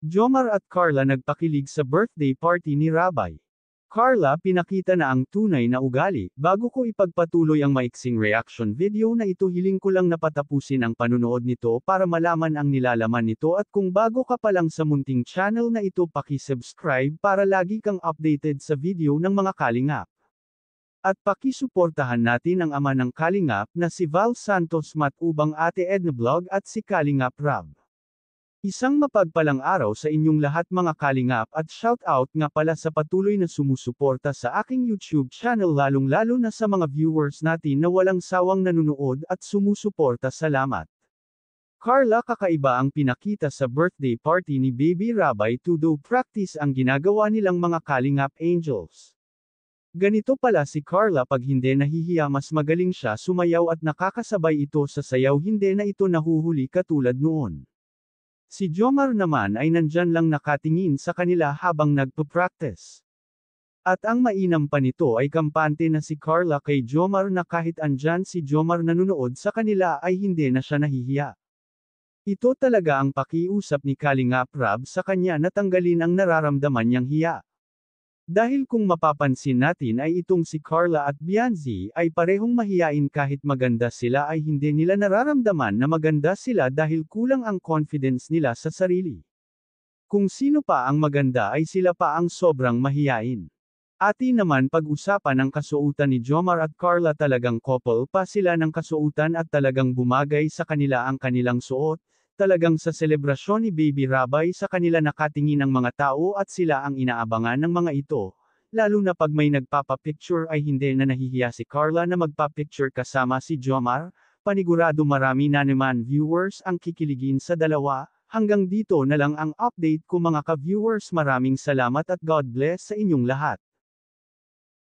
Jomar at Carla nagpakilig sa birthday party ni Rabay. Carla, pinakita na ang tunay na ugali. Bago ko ipagpatuloy ang maiksing reaction video na ito, hiling ko lang napatapusin ang panunood nito para malaman ang nilalaman nito, at kung bago ka pa lang sa munting channel na ito, paki-subscribe para lagi kang updated sa video ng mga kalingap. At pakisuportahan natin ang ama ng kalingap na si Val Santos Matubang, Ate Edna Vlog at si Kalingap Rab. Isang mapagpalang araw sa inyong lahat mga kalingap, at shoutout nga pala sa patuloy na sumusuporta sa aking YouTube channel, lalong-lalo na sa mga viewers natin na walang sawang nanonood at sumusuporta. Salamat. Carla, kakaiba ang pinakita sa birthday party ni Baby Rabay. Todo practice ang ginagawa nilang mga kalingap angels. Ganito pala si Carla, pag hindi nahihiya mas magaling siya sumayaw at nakakasabay ito sa sayaw, hindi na ito nahuhuli katulad noon. Si Jomar naman ay nandyan lang nakatingin sa kanila habang nagpo-practice. At ang mainam pa nito ay kampante na si Carla kay Jomar na kahit andyan si Jomar nanunood sa kanila ay hindi na siya nahihiya. Ito talaga ang pakiusap ni Kalingap Rab sa kanya na tanggalin ang nararamdaman niyang hiya. Dahil kung mapapansin natin ay itong si Carla at Bianzi ay parehong mahiyain, kahit maganda sila ay hindi nila nararamdaman na maganda sila dahil kulang ang confidence nila sa sarili. Kung sino pa ang maganda ay sila pa ang sobrang mahiyain. Atin naman pag-usapan ang kasuotan ni Jomar at Carla, talagang couple pa sila ng kasuotan at talagang bumagay sa kanila ang kanilang suot. Talagang sa selebrasyon ni Baby Rabay sa kanila nakatingin ang mga tao at sila ang inaabangan ng mga ito, lalo na pag may nagpapapicture ay hindi na nahihiya si Carla na magpapicture kasama si Jomar. Panigurado marami na naman viewers ang kikiligin sa dalawa. Hanggang dito na lang ang update ko mga ka-viewers, maraming salamat at God bless sa inyong lahat.